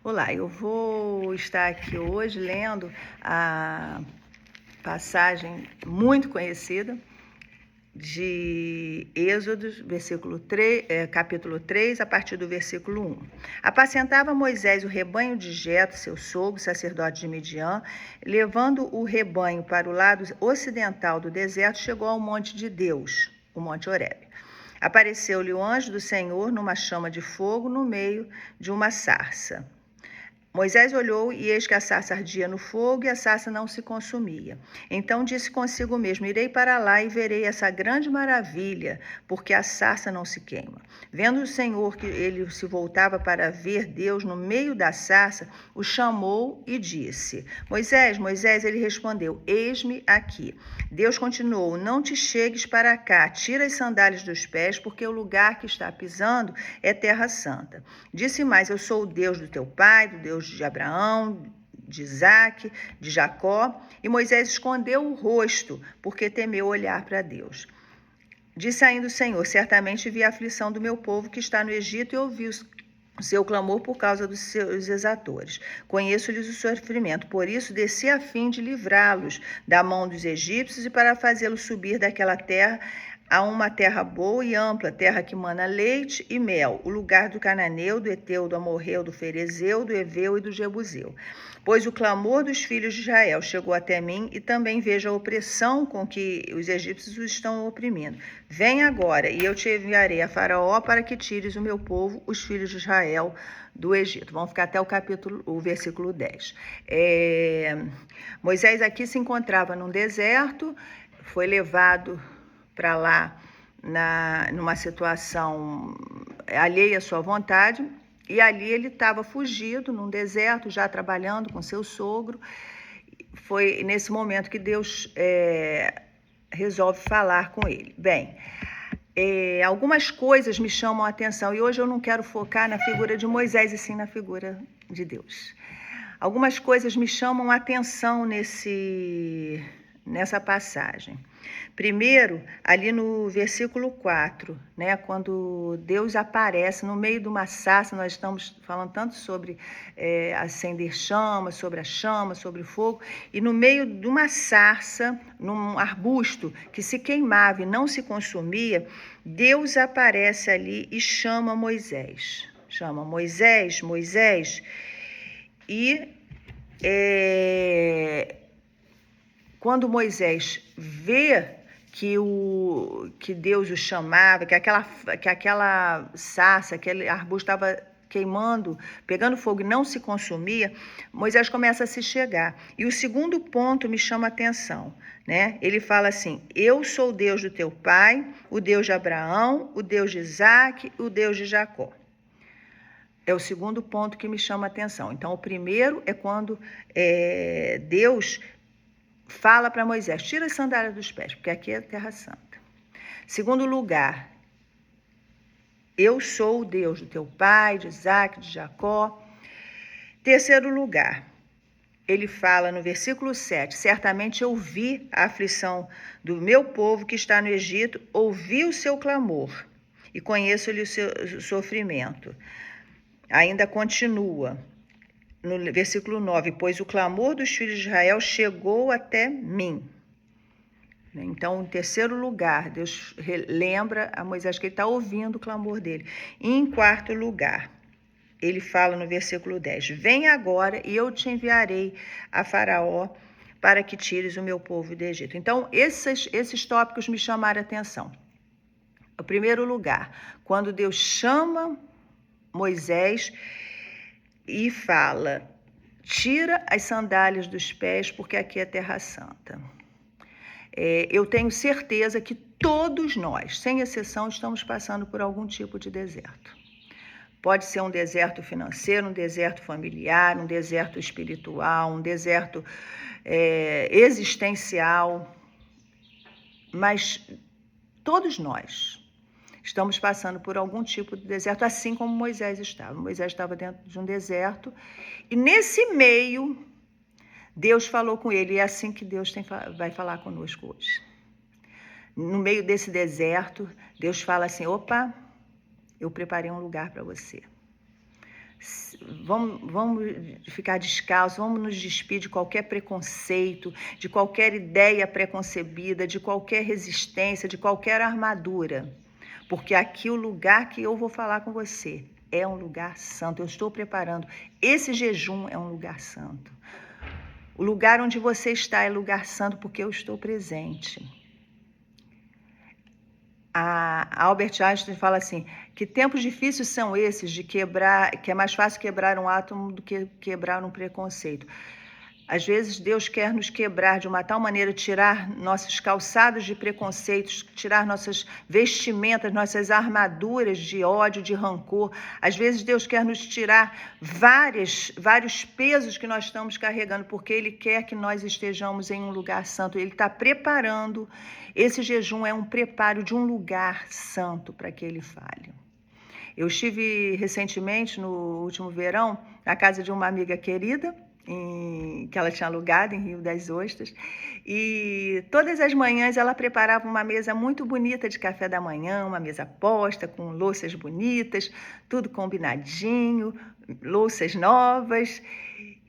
Olá, eu vou estar aqui hoje lendo a passagem muito conhecida de Êxodo, capítulo 3, a partir do versículo 1. Apacentava Moisés o rebanho de Jetro, seu sogro, sacerdote de Midian, levando o rebanho para o lado ocidental do deserto, chegou ao monte de Deus, o monte Horebe. Apareceu-lhe o anjo do Senhor numa chama de fogo no meio de uma sarça. Moisés olhou e eis que a sarça ardia no fogo e a sarça não se consumia. Então disse consigo mesmo: irei para lá e verei essa grande maravilha, porque a sarça não se queima. Vendo o Senhor que ele se voltava para ver Deus no meio da sarça, o chamou e disse: Moisés, Moisés, ele respondeu: eis-me aqui. Deus continuou: não te chegues para cá, tira as sandálias dos pés, porque o lugar que está pisando é terra santa. Disse mais: eu sou o Deus do teu pai, do Deus de Abraão, de Isaque, de Jacó. E Moisés escondeu o rosto, porque temeu olhar para Deus. Disse ainda o Senhor: certamente vi a aflição do meu povo que está no Egito e ouvi o seu clamor por causa dos seus exatores. Conheço-lhes o sofrimento, por isso desci a fim de livrá-los da mão dos egípcios e para fazê-los subir daquela terra a uma terra boa e ampla, terra que mana leite e mel, o lugar do cananeu, do eteu, do amorreu, do ferezeu, do eveu e do jebuseu. Pois o clamor dos filhos de Israel chegou até mim e também vejo a opressão com que os egípcios os estão oprimindo. Vem agora e eu te enviarei a Faraó para que tires o meu povo, os filhos de Israel, do Egito. Vamos ficar até o versículo 10. Moisés aqui se encontrava num deserto, foi levado para lá numa situação alheia à sua vontade, e ali ele estava fugido num deserto, já trabalhando com seu sogro. Foi nesse momento que Deus resolve falar com ele. Bem, algumas coisas me chamam a atenção, e hoje eu não quero focar na figura de Moisés, e sim na figura de Deus. Algumas coisas me chamam a atenção nessa passagem. Primeiro, ali no versículo 4, né, quando Deus aparece no meio de uma sarça. Nós estamos falando tanto sobre acender chamas, sobre a chama, sobre o fogo, e no meio de uma sarça, num arbusto que se queimava e não se consumia, Deus aparece ali e chama Moisés. Chama Moisés, Moisés, e quando Moisés vê que Deus o chamava, que aquela sarça, aquele arbusto estava queimando, pegando fogo e não se consumia, Moisés começa a se chegar. E o segundo ponto me chama a atenção, né? Ele fala assim: eu sou o Deus do teu pai, o Deus de Abraão, o Deus de Isaque, o Deus de Jacó. É o segundo ponto que me chama a atenção. Então, o primeiro é quando Deus fala para Moisés: tira as sandálias dos pés, porque aqui é terra santa. Segundo lugar, eu sou o Deus do teu pai, de Isaque, de Jacó. Terceiro lugar, ele fala no versículo 7, certamente eu vi a aflição do meu povo que está no Egito, ouvi o seu clamor e conheço-lhe o seu sofrimento. Ainda continua no versículo 9, pois o clamor dos filhos de Israel chegou até mim. Então, em terceiro lugar, Deus lembra a Moisés que ele está ouvindo o clamor dele. E em quarto lugar, ele fala no versículo 10, vem agora e eu te enviarei a Faraó para que tires o meu povo do Egito. Então, esses tópicos me chamaram a atenção. Em primeiro lugar, quando Deus chama Moisés e fala: tira as sandálias dos pés, porque aqui é terra santa. Eu tenho certeza que todos nós, sem exceção, estamos passando por algum tipo de deserto. Pode ser um deserto financeiro, um deserto familiar, um deserto espiritual, um deserto existencial, mas todos nós estamos passando por algum tipo de deserto, assim como Moisés estava. Moisés estava dentro de um deserto, e nesse meio, Deus falou com ele, e é assim que Deus vai falar conosco hoje. No meio desse deserto, Deus fala assim: opa, eu preparei um lugar para você. Vamos ficar descalços, vamos nos despir de qualquer preconceito, de qualquer ideia preconcebida, de qualquer resistência, de qualquer armadura. Porque aqui o lugar que eu vou falar com você é um lugar santo. Eu estou preparando. Esse jejum é um lugar santo. O lugar onde você está é lugar santo porque eu estou presente. A Albert Einstein fala assim, que tempos difíceis são esses de quebrar, que é mais fácil quebrar um átomo do que quebrar um preconceito. Às vezes Deus quer nos quebrar de uma tal maneira, tirar nossos calçados de preconceitos, tirar nossas vestimentas, nossas armaduras de ódio, de rancor. Às vezes Deus quer nos tirar vários pesos que nós estamos carregando, porque Ele quer que nós estejamos em um lugar santo. Ele está preparando, esse jejum é um preparo de um lugar santo para que Ele fale. Eu estive recentemente, no último verão, na casa de uma amiga querida, que ela tinha alugado em Rio das Ostras, e todas as manhãs ela preparava uma mesa muito bonita de café da manhã, uma mesa posta com louças bonitas, tudo combinadinho, louças novas,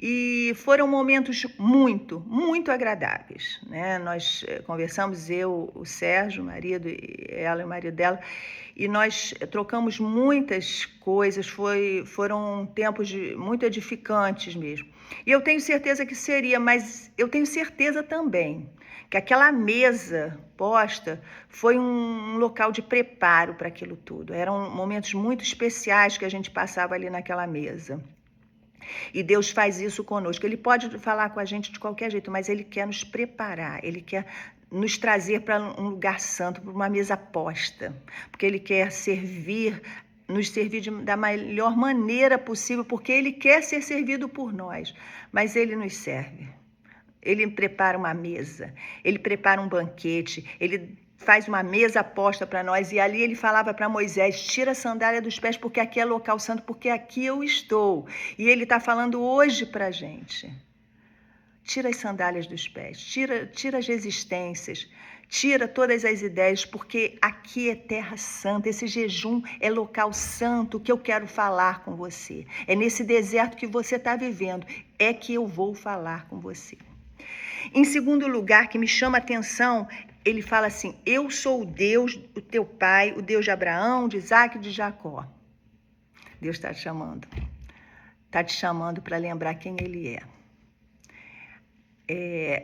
e foram momentos muito agradáveis, né? Nós conversamos, eu, o Sérgio, o marido, ela e o marido dela, e nós trocamos muitas coisas, foram tempos muito edificantes mesmo. E eu tenho certeza que seria, mas eu tenho certeza também que aquela mesa posta foi um local de preparo para aquilo tudo. Eram momentos muito especiais que a gente passava ali naquela mesa. E Deus faz isso conosco. Ele pode falar com a gente de qualquer jeito, mas Ele quer nos preparar, Ele quer nos trazer para um lugar santo, para uma mesa posta, porque Ele quer nos servir da melhor maneira possível, porque Ele quer ser servido por nós, mas Ele nos serve. Ele prepara uma mesa, Ele prepara um banquete, Ele faz uma mesa posta para nós, e ali Ele falava para Moisés, tira a sandália dos pés, porque aqui é local santo, porque aqui eu estou. E Ele está falando hoje para a gente. Tira as sandálias dos pés, tira as resistências, tira todas as ideias, porque aqui é terra santa, esse jejum é local santo que eu quero falar com você. É nesse deserto que você está vivendo, é que eu vou falar com você. Em segundo lugar, que me chama a atenção, ele fala assim, eu sou o Deus, o teu pai, o Deus de Abraão, de Isaac e de Jacó. Deus está te chamando para lembrar quem Ele é.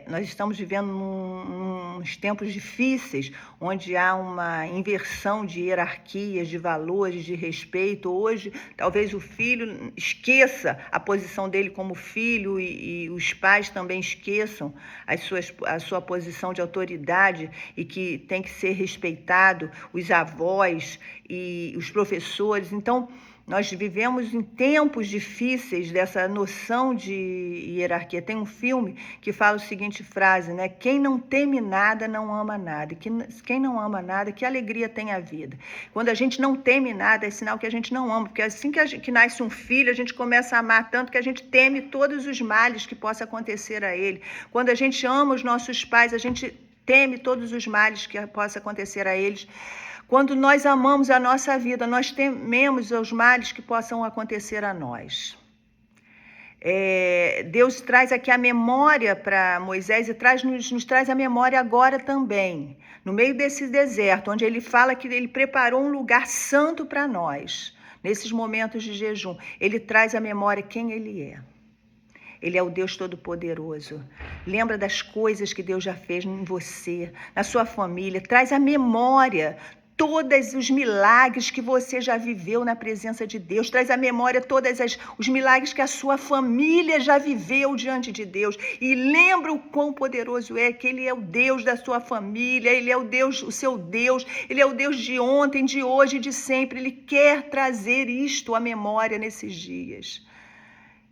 Nós estamos vivendo uns tempos difíceis, onde há uma inversão de hierarquias, de valores, de respeito. Hoje, talvez o filho esqueça a posição dele como filho e os pais também esqueçam a sua posição de autoridade e que tem que ser respeitado, os avós e os professores. Então, nós vivemos em tempos difíceis dessa noção de hierarquia. Tem um filme que fala a seguinte frase, né? Quem não teme nada, não ama nada. Quem não ama nada, que alegria tem a vida. Quando a gente não teme nada, é sinal que a gente não ama. Porque assim que nasce um filho, a gente começa a amar tanto que a gente teme todos os males que possa acontecer a ele. Quando a gente ama os nossos pais, a gente teme todos os males que possa acontecer a eles. Quando nós amamos a nossa vida, nós tememos os males que possam acontecer a nós. Deus traz aqui a memória para Moisés e nos traz a memória agora também, no meio desse deserto, onde Ele fala que Ele preparou um lugar santo para nós, nesses momentos de jejum. Ele traz à memória quem Ele é. Ele é o Deus Todo-Poderoso. Lembra das coisas que Deus já fez em você, na sua família. Traz à memória todos os milagres que você já viveu na presença de Deus. Traz à memória todos os milagres que a sua família já viveu diante de Deus. E lembra o quão poderoso é, que Ele é o Deus da sua família, Ele é o seu Deus, Ele é o Deus de ontem, de hoje e de sempre. Ele quer trazer isto à memória nesses dias.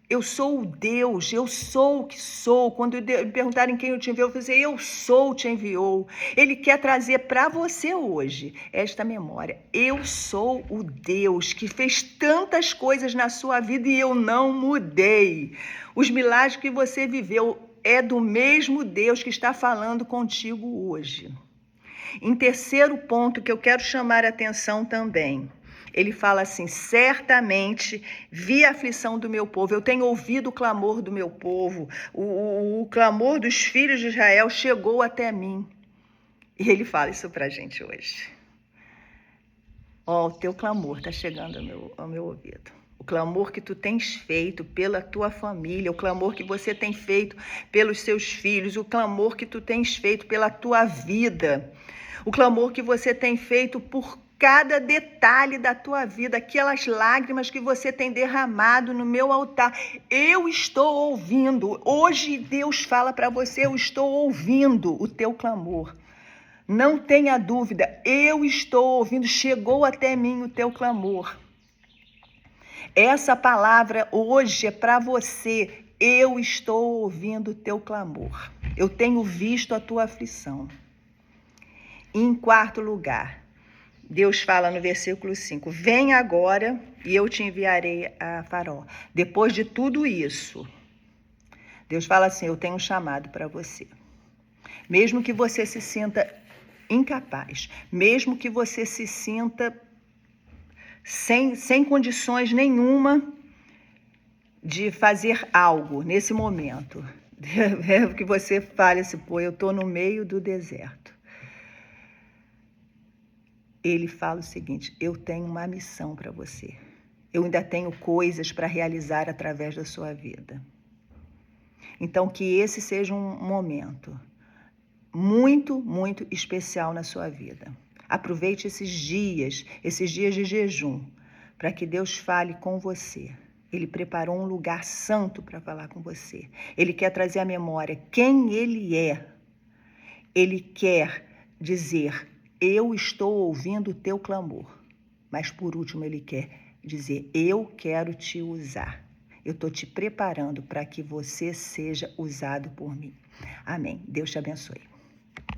Eu sou o Deus, eu sou o que sou. Quando me perguntarem quem eu te enviou, eu vou dizer, eu sou, te enviou. Ele quer trazer para você hoje esta memória. Eu sou o Deus que fez tantas coisas na sua vida e eu não mudei. Os milagres que você viveu é do mesmo Deus que está falando contigo hoje. Em terceiro ponto que eu quero chamar a atenção também, Ele fala assim: certamente vi a aflição do meu povo, eu tenho ouvido o clamor do meu povo, o clamor dos filhos de Israel chegou até mim. E ele fala isso pra gente hoje. Ó, o teu clamor está chegando ao meu ouvido. O clamor que tu tens feito pela tua família, o clamor que você tem feito pelos seus filhos, o clamor que tu tens feito pela tua vida, o clamor que você tem feito por cada detalhe da tua vida, aquelas lágrimas que você tem derramado no meu altar. Eu estou ouvindo. Hoje Deus fala para você: eu estou ouvindo o teu clamor. Não tenha dúvida, eu estou ouvindo, chegou até mim o teu clamor. Essa palavra hoje é para você. Eu estou ouvindo o teu clamor. Eu tenho visto a tua aflição. E em quarto lugar, Deus fala no versículo 5, vem agora e eu te enviarei a Faraó. Depois de tudo isso, Deus fala assim: eu tenho um chamado para você. Mesmo que você se sinta incapaz, mesmo que você se sinta sem condições nenhuma de fazer algo nesse momento, que você fale assim: pô, eu estou no meio do deserto. Ele fala o seguinte: eu tenho uma missão para você. Eu ainda tenho coisas para realizar através da sua vida. Então, que esse seja um momento muito, muito especial na sua vida. Aproveite esses dias de jejum, para que Deus fale com você. Ele preparou um lugar santo para falar com você. Ele quer trazer à memória quem Ele é. Ele quer dizer: eu estou ouvindo o teu clamor. Mas por último, Ele quer dizer: eu quero te usar. Eu estou te preparando para que você seja usado por mim. Amém. Deus te abençoe.